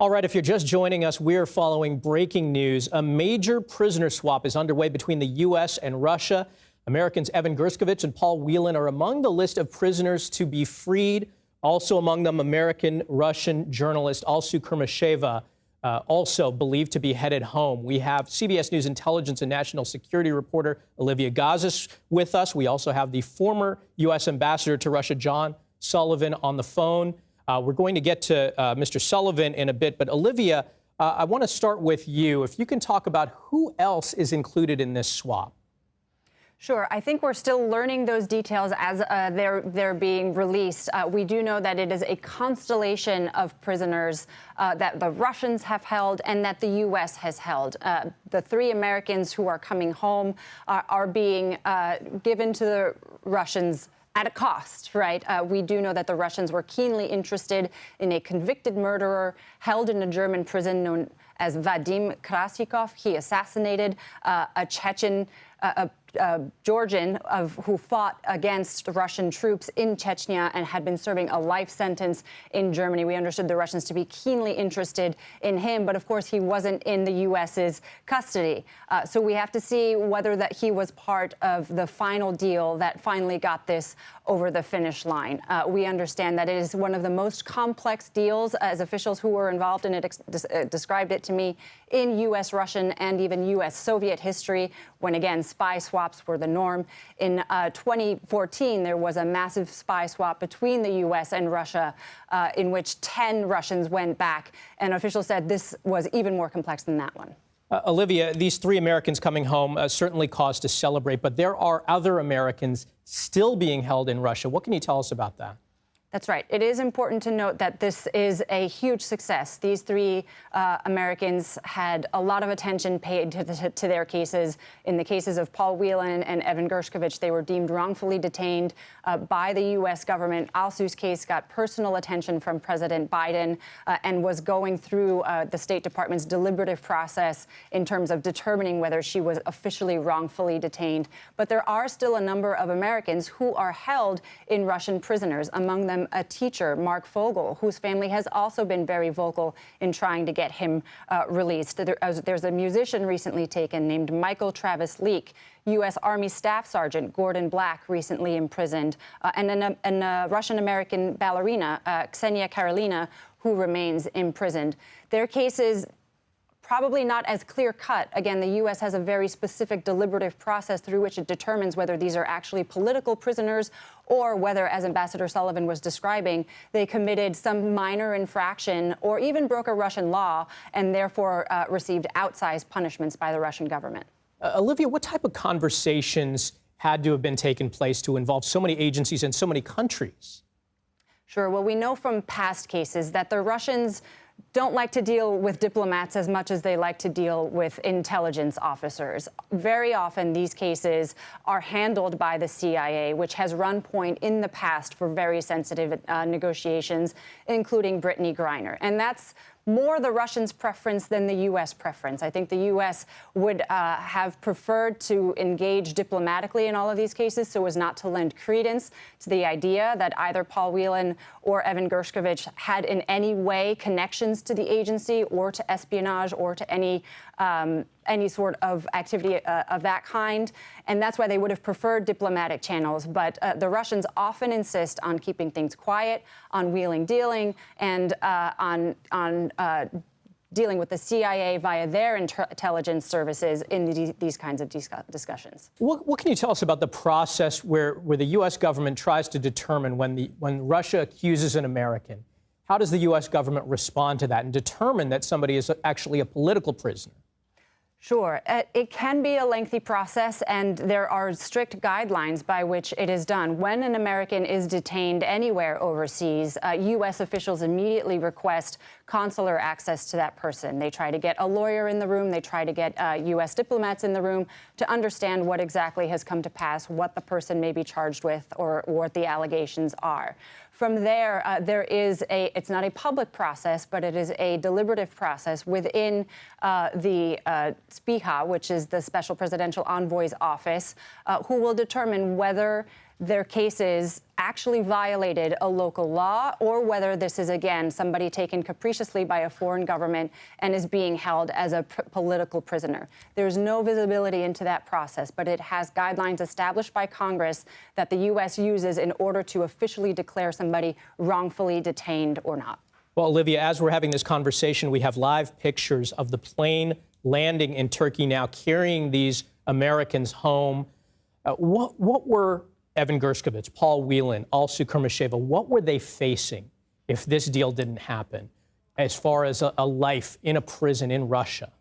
All right, if you're just joining us, we're following breaking news. A major prisoner swap is underway between the U.S. and Russia. Americans Evan Gershkovich and Paul Whelan are among the list of prisoners to be freed. Also among them, American-Russian journalist Alsu Kurmasheva, also believed to be headed home. We have CBS News intelligence and national security reporter Olivia Gazis with us. We also have the former U.S. ambassador to Russia, John Sullivan, on the phone. We're going to get to Mr. Sullivan in a bit, but Olivia, I want to start with you. If you can talk about who else is included in this swap. Sure. I think we're still learning those details as they're being released. We do know that it is a constellation of prisoners that the Russians have held and that the U.S. has held. The three Americans who are coming home are being given to the Russians at a cost, right? We do know that the Russians were keenly interested in a convicted murderer held in a German prison known as Vadim Krasikov. He assassinated a Chechen, Georgian who fought against Russian troops in Chechnya and had been serving a life sentence in Germany. We understood the Russians to be keenly interested in him, but of course he wasn't in the U.S.'s custody. So we have to see whether that he was part of the final deal that finally got this over the finish line. We understand that it is one of the most complex deals, as officials who were involved in it described it to me, in U.S., Russian, and even U.S. Soviet history, when, again, spy swaps were the norm. In 2014, there was a massive spy swap between the U.S. and Russia in which 10 Russians went back, and officials said this was even more complex than that one. Olivia, these three Americans coming home certainly cause to celebrate, but there are other Americans still being held in Russia. What can you tell us about that? That's right. It is important to note that this is a huge success. These three Americans had a lot of attention paid to their cases. In the cases of Paul Whelan and Evan Gershkovich, they were deemed wrongfully detained by the U.S. government. Alsu's case got personal attention from President Biden and was going through the State Department's deliberative process in terms of determining whether she was officially wrongfully detained. But there are still a number of Americans who are held in Russian prisoners, among them a teacher, Mark Fogel, whose family has also been very vocal in trying to get him released. There's a musician recently taken named Michael Travis Leak, U.S. Army Staff Sergeant Gordon Black, recently imprisoned, and a Russian-American ballerina, Ksenia Karelina, who remains imprisoned. Their cases probably not as clear-cut. Again, the U.S. has a very specific deliberative process through which it determines whether these are actually political prisoners or whether, as Ambassador Sullivan was describing, they committed some minor infraction or even broke a Russian law and therefore received outsized punishments by the Russian government. Olivia, what type of conversations had to have been taking place to involve so many agencies and so many countries? Sure. Well, we know from past cases that the Russians don't like to deal with diplomats as much as they like to deal with intelligence officers. Very often, these cases are handled by the CIA, which has run point in the past for very sensitive negotiations, including Brittany Griner. And that's more the Russians' preference than the U.S. preference. I think the U.S. would have preferred to engage diplomatically in all of these cases so as not to lend credence to the idea that either Paul Whelan or Evan Gershkovich had in any way connections to the agency or to espionage or to any sort of activity of that kind. And that's why they would have preferred diplomatic channels. But the Russians often insist on keeping things quiet, on wheeling dealing, and on dealing with the CIA via their intelligence services in these kinds of discussions. What can you tell us about the process where the U.S. government tries to determine when Russia accuses an American? How does the U.S. government respond to that and determine that somebody is actually a political prisoner? Sure. It can be a lengthy process, and there are strict guidelines by which it is done. When an American is detained anywhere overseas, U.S. officials immediately request consular access to that person. They try to get a lawyer in the room. They try to get U.S. diplomats in the room to understand what exactly has come to pass, what the person may be charged with, or what the allegations are. From there, it's not a public process, but it is a deliberative process within the SPIHA, which is the Special Presidential Envoy's office, who will determine whether their cases actually violated a local law, or whether this is, again, somebody taken capriciously by a foreign government and is being held as a political prisoner. There's no visibility into that process, but it has guidelines established by Congress that the U.S. uses in order to officially declare somebody wrongfully detained or not. Well, Olivia, as we're having this conversation, we have live pictures of the plane landing in Turkey now, carrying these Americans home. What were Evan Gershkovich, Paul Whelan, Alsu Kurmasheva, what were they facing if this deal didn't happen as far as a life in a prison in Russia?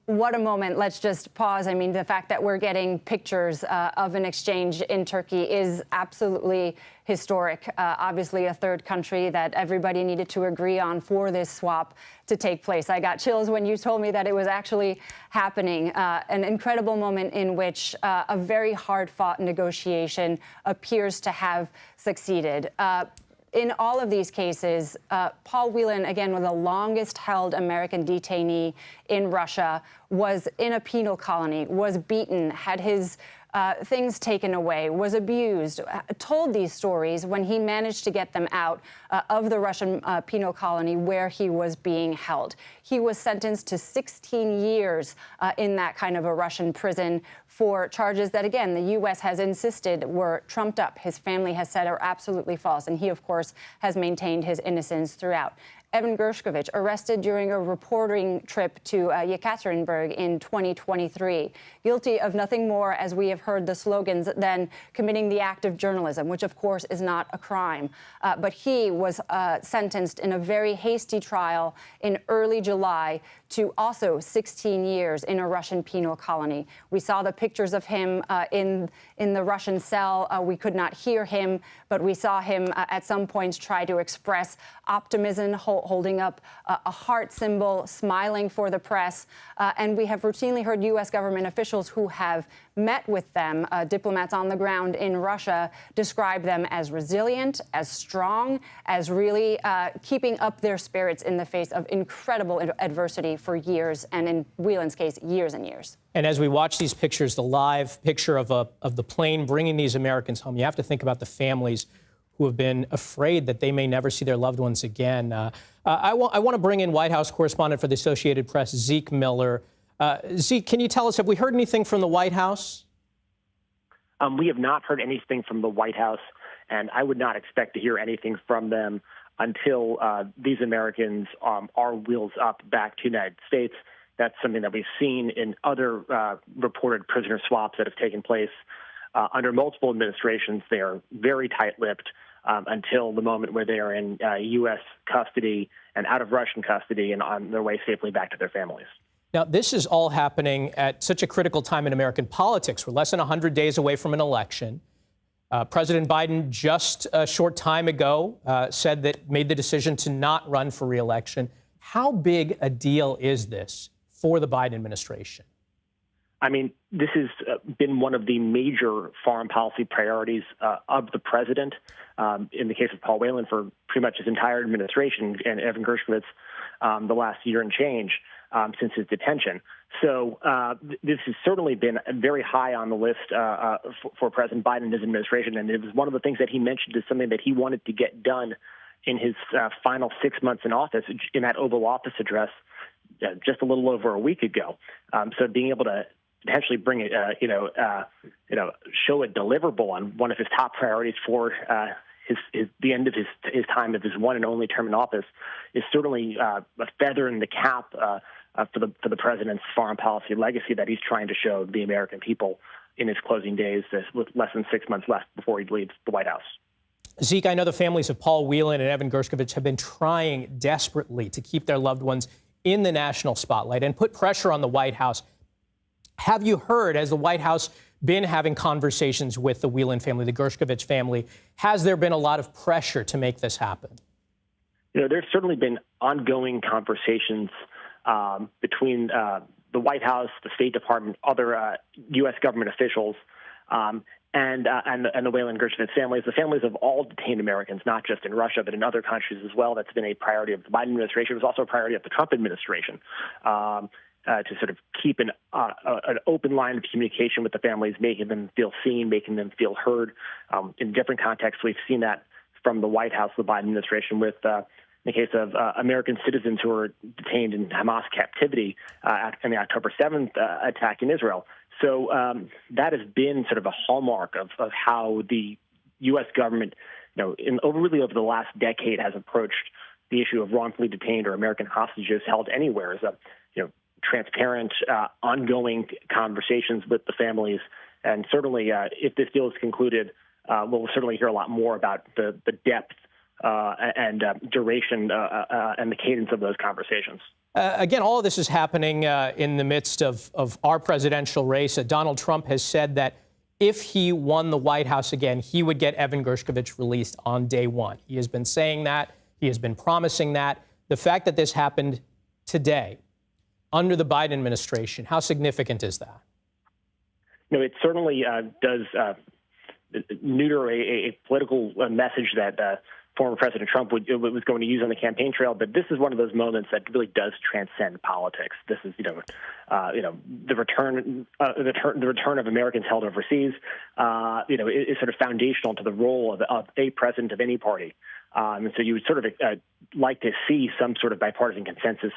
What a moment. Let's just pause. I mean, the fact that we're getting pictures of an exchange in Turkey is absolutely historic. Obviously, a third country that everybody needed to agree on for this swap to take place. I got chills when you told me that it was actually happening. An incredible moment in which a very hard-fought negotiation appears to have succeeded. In all of these cases, Paul Whelan, again, was the longest-held American detainee in Russia, was in a penal colony, was beaten, had his things taken away, was abused, told these stories when he managed to get them out of the Russian penal colony where he was being held. He was sentenced to 16 years in that kind of a Russian prison for charges that, again, the U.S. has insisted were trumped up. His family has said are absolutely false, and he, of course, has maintained his innocence throughout. Evan Gershkovich, arrested during a reporting trip to Yekaterinburg in 2023, guilty of nothing more, as we have heard the slogans, than committing the act of journalism, which, of course, is not a crime. But he was sentenced in a very hasty trial in early July to also 16 years in a Russian penal colony. We saw the pictures of him in the Russian cell. We could not hear him, but we saw him at some points try to express optimism, holding up a heart symbol, smiling for the press. And we have routinely heard U.S. government officials who have met with them, diplomats on the ground in Russia, describe them as resilient, as strong, as really keeping up their spirits in the face of incredible adversity for years, and in Whelan's case, years and years. And as we watch these pictures, the live picture of the plane bringing these Americans home, you have to think about the families who have been afraid that they may never see their loved ones again. I want to bring in White House correspondent for the Associated Press, Zeke Miller. Zeke, can you tell us, have we heard anything from the White House? We have not heard anything from the White House, and I would not expect to hear anything from them until these Americans are wheels up back to the United States. That's something that we've seen in other reported prisoner swaps that have taken place under multiple administrations. They are very tight-lipped until the moment where they are in U.S. custody and out of Russian custody and on their way safely back to their families. Now, this is all happening at such a critical time in American politics. We're less than 100 days away from an election. President Biden just a short time ago made the decision to not run for re-election. How big a deal is this for the Biden administration? I mean, this has been one of the major foreign policy priorities of the president. In the case of Paul Whelan, for pretty much his entire administration, and Evan Gershkovich the last year and change since his detention. So this has certainly been very high on the list for President Biden and his administration. And it was one of the things that he mentioned as something that he wanted to get done in his final 6 months in office, in that Oval Office address just a little over a week ago. So being able to potentially bring it, show a deliverable on one of his top priorities for the end of his time of his one and only term in office is certainly a feather in the cap for the president's foreign policy legacy that he's trying to show the American people in his closing days, with less than 6 months left before he leaves the White House. Zeke, I know the families of Paul Whelan and Evan Gershkovich have been trying desperately to keep their loved ones in the national spotlight and put pressure on the White House. Have you heard, has the White House been having conversations with the Whelan family, the Gershkovich family? Has there been a lot of pressure to make this happen? There's certainly been ongoing conversations between the White House, the State Department, other U.S. government officials, and the Whelan Gershkovich families, the families of all detained Americans, not just in Russia, but in other countries as well. That's been a priority of the Biden administration. It was also a priority of the Trump administration. to sort of keep an open line of communication with the families, making them feel seen, making them feel heard. In different contexts, we've seen that from the White House, the Biden administration, with in the case of American citizens who were detained in Hamas captivity in the October 7th attack in Israel. So that has been sort of a hallmark of how the U.S. government, over the last decade, has approached the issue of wrongfully detained or American hostages held anywhere as a transparent, ongoing conversations with the families. And certainly, if this deal is concluded, we'll certainly hear a lot more about the depth and duration and the cadence of those conversations. Again, all of this is happening in the midst of our presidential race. Donald Trump has said that if he won the White House again, he would get Evan Gershkovich released on day one. He has been saying that. He has been promising that. The fact that this happened today under the Biden administration, how significant is that? It certainly does neuter a political message that former President Trump was going to use on the campaign trail. But this is one of those moments that really does transcend politics. This is, the return of Americans held overseas, is sort of foundational to the role of a president of any party. And so you would sort of like to see some sort of bipartisan consensus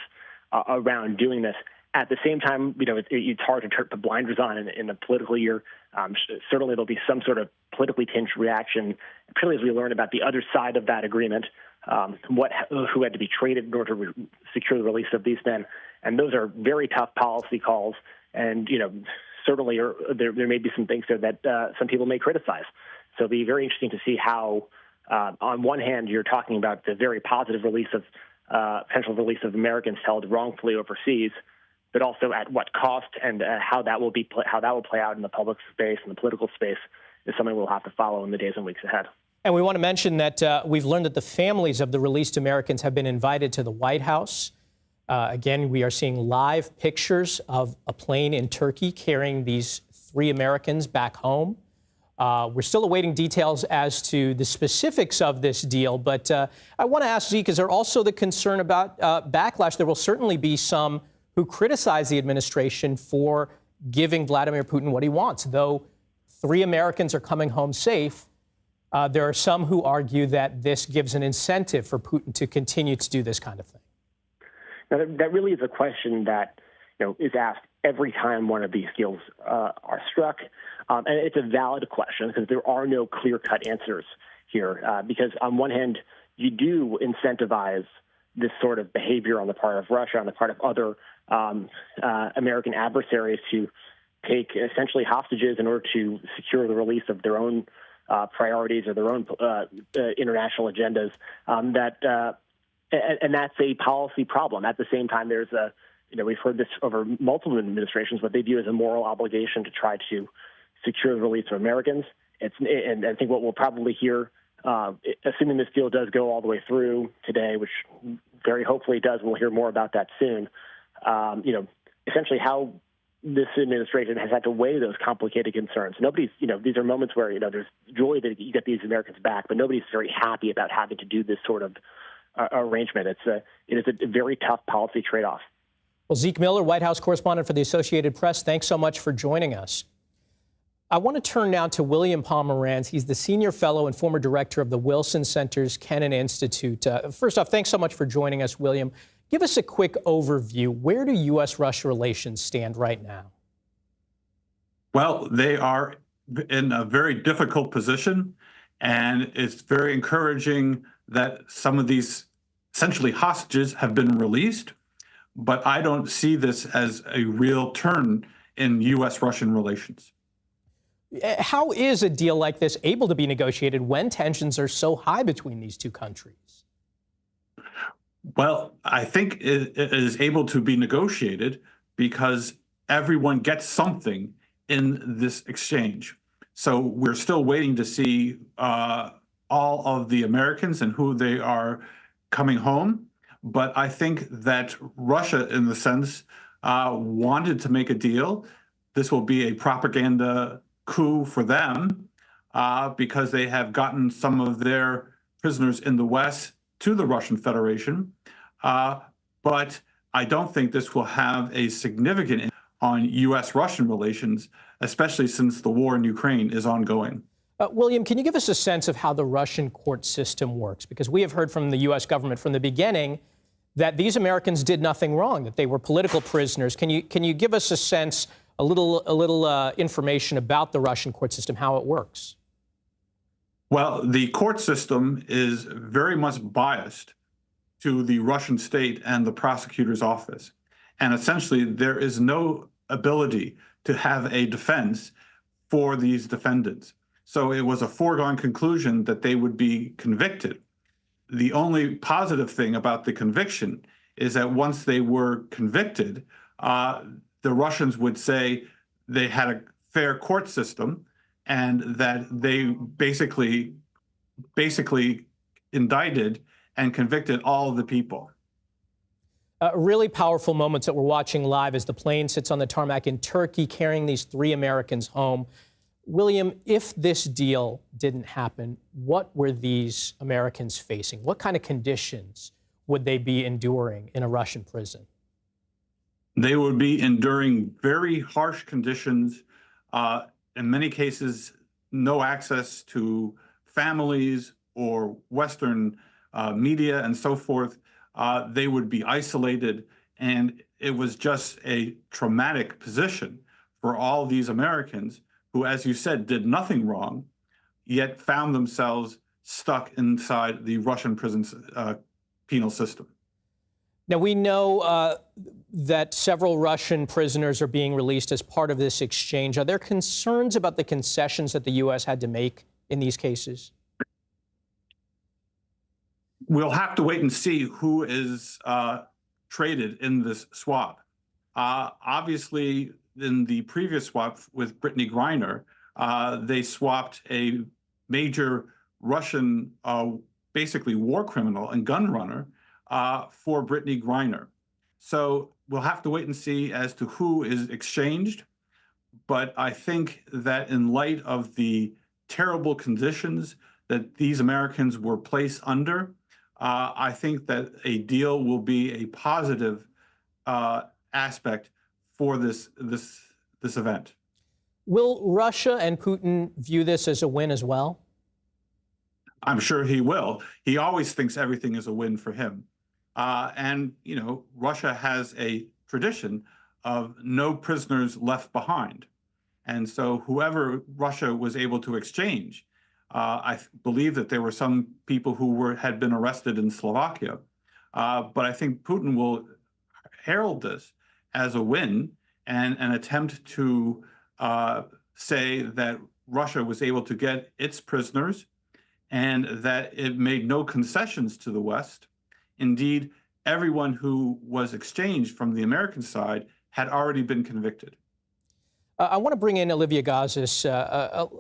around doing this. At the same time, it's hard to turn the blinders on in the political year. Certainly, there'll be some sort of politically tinged reaction, particularly as we learn about the other side of that agreement, who had to be traded in order to secure the release of these men. And those are very tough policy calls. And certainly there may be some things there that some people may criticize. So it'll be very interesting to see how, on one hand, you're talking about the very positive release of potential release of Americans held wrongfully overseas, but also at what cost, and how that will play out in the public space and the political space is something we'll have to follow in the days and weeks ahead. And we want to mention that we've learned that the families of the released Americans have been invited to the White House. Again, we are seeing live pictures of a plane in Turkey carrying these 3 Americans back home. We're still awaiting details as to the specifics of this deal, but I want to ask Zeke, is there also the concern about backlash? There will certainly be some who criticize the administration for giving Vladimir Putin what he wants. Though 3 Americans are coming home safe, there are some who argue that this gives an incentive for Putin to continue to do this kind of thing. Now, that really is a question that is asked every time one of these deals are struck. And it's a valid question because there are no clear-cut answers here. Because on one hand, you do incentivize this sort of behavior on the part of Russia, on the part of other American adversaries to take essentially hostages in order to secure the release of their own priorities or their own international agendas. And that's a policy problem. At the same time, there's we've heard this over multiple administrations, what they view as a moral obligation to try to secure the release of Americans. And I think what we'll probably hear, assuming this deal does go all the way through today, which very hopefully it does, we'll hear more about that soon. Essentially how this administration has had to weigh those complicated concerns. Nobody's, these are moments where, there's joy that you get these Americans back, but nobody's very happy about having to do this sort of arrangement. It is a very tough policy trade-off. Well, Zeke Miller, White House correspondent for the Associated Press, thanks so much for joining us. I want to turn now to William Pomeranz. He's the senior fellow and former director of the Wilson Center's Kennan Institute. First off, thanks so much for joining us, William. Give us a quick overview. Where do U.S.-Russia relations stand right now? Well, they are in a very difficult position, and it's very encouraging that some of these essentially hostages have been released. But I don't see this as a real turn in U.S.-Russian relations. How is a deal like this able to be negotiated when tensions are so high between these two countries? Well, I think it is able to be negotiated because everyone gets something in this exchange. So we're still waiting to see all of the Americans and who they are coming home. But I think that Russia, in the sense, wanted to make a deal. This will be a propaganda coup for them because they have gotten some of their prisoners in the West to the Russian Federation. But I don't think this will have a significant impact on U.S.-Russian relations, especially since the war in Ukraine is ongoing. William, can you give us a sense of how the Russian court system works? Because we have heard from the U.S. government from the beginning that these Americans did nothing wrong, that they were political prisoners. Can you give us a sense, a little information about the Russian court system, how it works? Well, the court system is very much biased to the Russian state and the prosecutor's office. And essentially, there is no ability to have a defense for these defendants. So it was a foregone conclusion that they would be convicted. The only positive thing about the conviction is that once they were convicted, the Russians would say they had a fair court system and that they basically indicted and convicted all of the people. Really powerful moments that we're watching live as the plane sits on the tarmac in Turkey carrying these 3 Americans home. William, if this deal didn't happen, what were these Americans facing? What kind of conditions would they be enduring in a Russian prison? They would be enduring very harsh conditions. In many cases, no access to families or Western media and so forth. They would be isolated, and it was just a traumatic position for all these Americans who, as you said, did nothing wrong, yet found themselves stuck inside the Russian prison penal system. Now, we know that several Russian prisoners are being released as part of this exchange. Are there concerns about the concessions that the U.S. had to make in these cases? We'll have to wait and see who is traded in this swap. Obviously, in the previous swap with Brittany Griner, they swapped a major Russian, basically war criminal and gun runner for Brittany Griner. So we'll have to wait and see as to who is exchanged. But I think that in light of the terrible conditions that these Americans were placed under, I think that a deal will be a positive aspect for this event. Will Russia and Putin view this as a win as well? I'm sure he will. He always thinks everything is a win for him. And, you know, Russia has a tradition of no prisoners left behind. And so whoever Russia was able to exchange, I believe that there were some people who had been arrested in Slovakia. But I think Putin will herald this as a win and an attempt to say that Russia was able to get its prisoners and that it made no concessions to the West. Indeed, everyone who was exchanged from the American side had already been convicted. I want to bring in Olivia Gazis.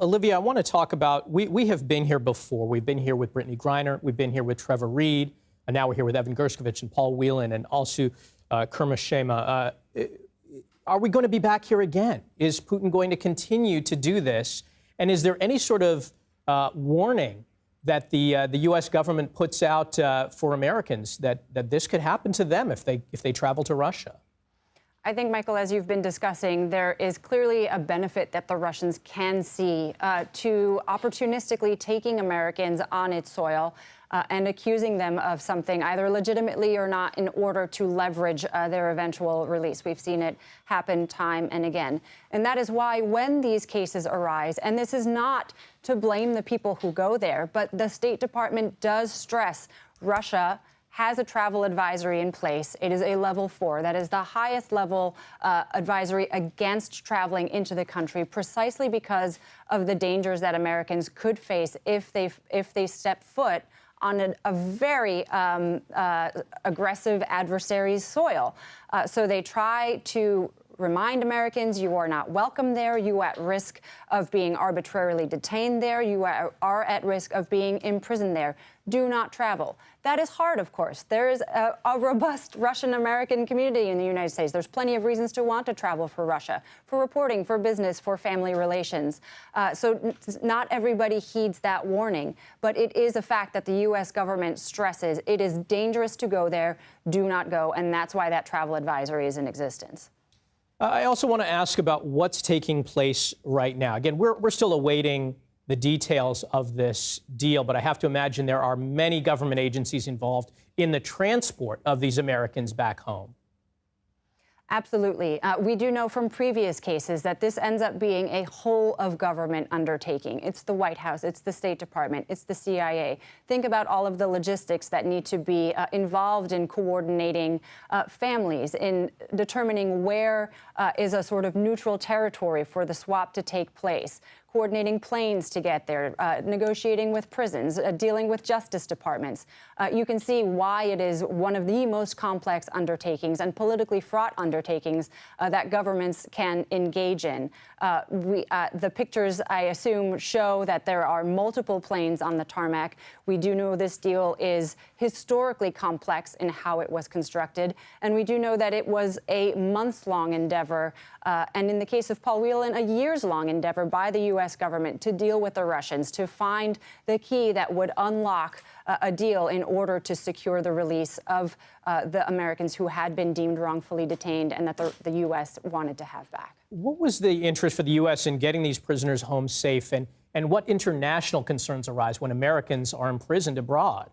Olivia, I want to talk about, we have been here before. We've been here with Brittany Griner. We've been here with Trevor Reed. And now we're here with Evan Gershkovich and Paul Whelan and Alsu Kurmasheva. Are we going to be back here again? Is Putin going to continue to do this? And is there any sort of warning that the U.S. government puts out for Americans that this could happen to them if they travel to Russia? I think, Michael, as you've been discussing, there is clearly a benefit that the Russians can see to opportunistically taking Americans on its soil and accusing them of something, either legitimately or not, in order to leverage their eventual release. We've seen it happen time and again. And that is why when these cases arise, and this is not to blame the people who go there, but the State Department does stress Russia has a travel advisory in place. It is a level 4. That is the highest level advisory against traveling into the country, precisely because of the dangers that Americans could face if they step foot on a very aggressive adversary's soil. So they try to remind Americans you are not welcome there. You are at risk of being arbitrarily detained there. You are at risk of being imprisoned there. Do not travel. That is hard, of course. There is a robust Russian-American community in the United States. There's plenty of reasons to want to travel for Russia, for reporting, for business, for family relations. So not everybody heeds that warning, but it is a fact that the U.S. government stresses it is dangerous to go there. Do not go, and that's why that travel advisory is in existence. I also want to ask about what's taking place right now. Again, we're still awaiting the details of this deal, but I have to imagine there are many government agencies involved in the transport of these Americans back home. Absolutely. We do know from previous cases that this ends up being a whole of government undertaking. It's the White House, it's the State Department, it's the CIA. Think about all of the logistics that need to be involved in coordinating families, in determining where is a sort of neutral territory for the swap to take place, coordinating planes to get there, negotiating with prisons, dealing with justice departments. You can see why it is one of the most complex undertakings and politically fraught undertakings that governments can engage in. The pictures, I assume, show that there are multiple planes on the tarmac. We do know this deal is historically complex in how it was constructed, and we do know that it was a months-long endeavor, and in the case of Paul Whelan, a years-long endeavor by the U.S. government to deal with the Russians, to find the key that would unlock a deal in order to secure the release of the Americans who had been deemed wrongfully detained and that the U.S. wanted to have back. What was the interest for the U.S. in getting these prisoners home safe, and what international concerns arise when Americans are imprisoned abroad?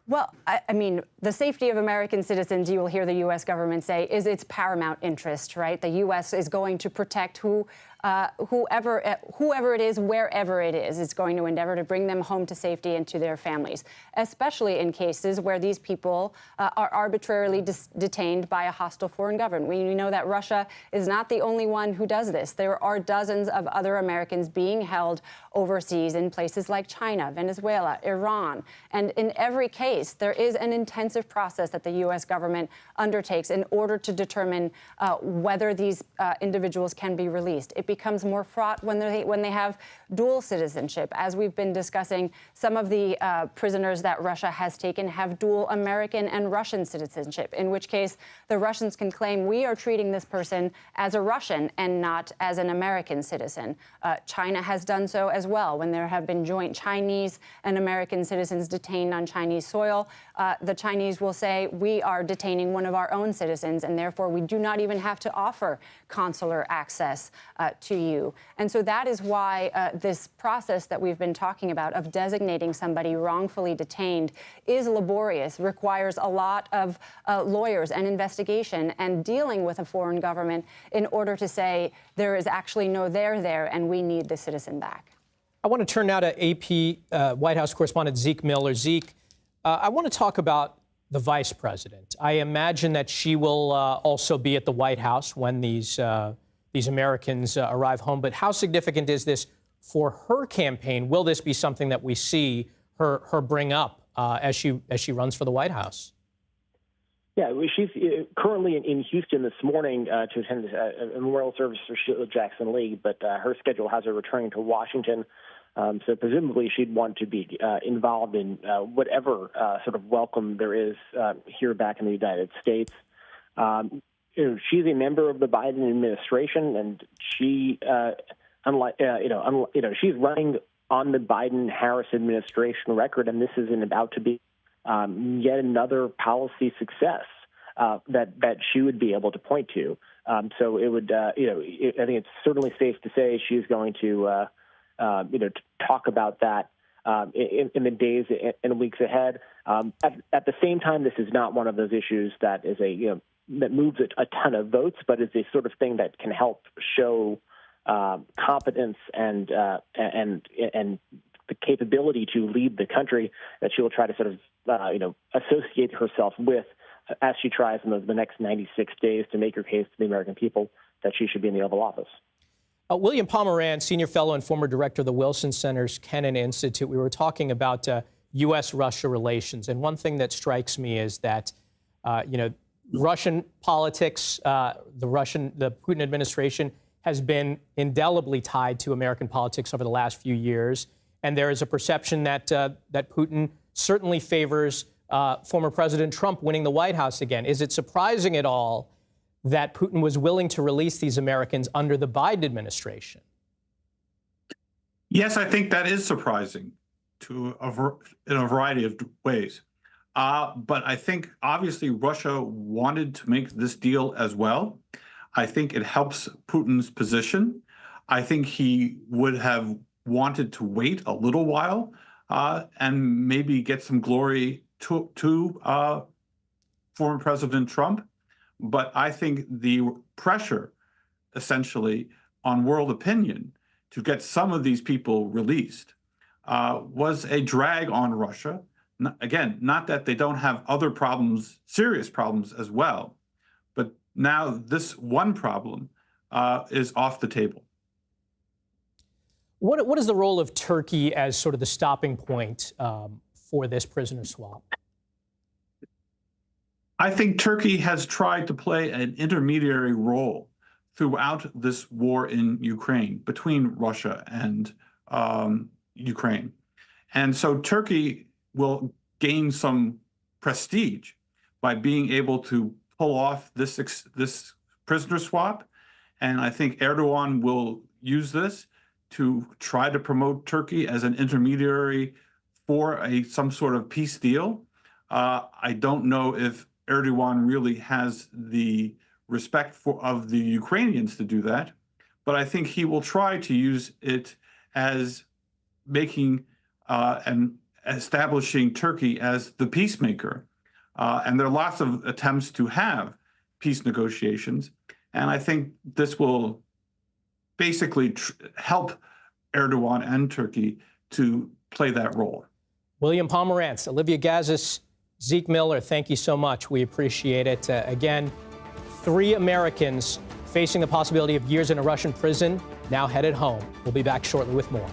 Well, I mean, the safety of American citizens, you will hear the U.S. government say, is its paramount interest, right? The U.S. is going to protect whoever it is, wherever it is. It's going to endeavor to bring them home to safety and to their families, especially in cases where these people are arbitrarily detained by a hostile foreign government. We know that Russia is not the only one who does this. There are dozens of other Americans being held overseas in places like China, Venezuela, Iran. And in every case, there is an intensive process that the U.S. government undertakes in order to determine whether these individuals can be released. It becomes more fraught when they have dual citizenship. As we've been discussing, some of the prisoners that Russia has taken have dual American and Russian citizenship, in which case the Russians can claim we are treating this person as a Russian and not as an American citizen. China has done so as well when there have been joint Chinese and American citizens detained on Chinese soil. The Chinese will say we are detaining one of our own citizens, and therefore we do not even have to offer consular access to you. And so that is why this process that we've been talking about of designating somebody wrongfully detained is laborious, requires a lot of lawyers and investigation and dealing with a foreign government in order to say there is actually no there there and we need the citizen back. I want to turn now to AP White House correspondent Zeke Miller. Zeke, I want to talk about the vice president. I imagine that she will also be at the White House when these Americans arrive home. But how significant is this for her campaign? Will this be something that we see her bring up as she runs for the White House? Yeah, she's currently in Houston this morning to attend a memorial service for Sheila Jackson Lee, but her schedule has her returning to Washington. So presumably she'd want to be involved in whatever sort of welcome there is here back in the United States. She's a member of the Biden administration, and she, she's running on the Biden-Harris administration record, and this is about to be yet another policy success that she would be able to point to. So it would, I think it's certainly safe to say she's going to, to talk about that in the days and weeks ahead. At the same time, this is not one of those issues that is that moves a ton of votes, but it's a sort of thing that can help show competence and the capability to lead the country that she will try to sort of associate herself with as she tries in the next 96 days to make her case to the American people that she should be in the Oval Office. William Pomeran, senior fellow and former director of the Wilson Center's Kennan Institute. We were talking about U.S.-Russia relations, and one thing that strikes me is that Russian politics, the Putin administration has been indelibly tied to American politics over the last few years. And there is a perception that Putin certainly favors former President Trump winning the White House again. Is it surprising at all that Putin was willing to release these Americans under the Biden administration? Yes, I think that is surprising in a variety of ways. But I think obviously Russia wanted to make this deal as well. I think it helps Putin's position. I think he would have wanted to wait a little while and maybe get some glory to former President Trump. But I think the pressure, essentially, on world opinion to get some of these people released was a drag on Russia. Again, not that they don't have other problems, serious problems as well, but now this one problem is off the table. What is the role of Turkey as sort of the stopping point for this prisoner swap? I think Turkey has tried to play an intermediary role throughout this war in Ukraine, between Russia and Ukraine. And so Turkey will gain some prestige by being able to pull off this prisoner swap. And I think Erdogan will use this to try to promote Turkey as an intermediary for some sort of peace deal. I don't know if Erdogan really has the respect of the Ukrainians to do that, but I think he will try to use it as making and establishing Turkey as the peacemaker. And there are lots of attempts to have peace negotiations. And I think this will basically help Erdogan and Turkey to play that role. William Pomerantz, Olivia Gazis, Zeke Miller, thank you so much. We appreciate it. Again, 3 Americans facing the possibility of years in a Russian prison, now headed home. We'll be back shortly with more.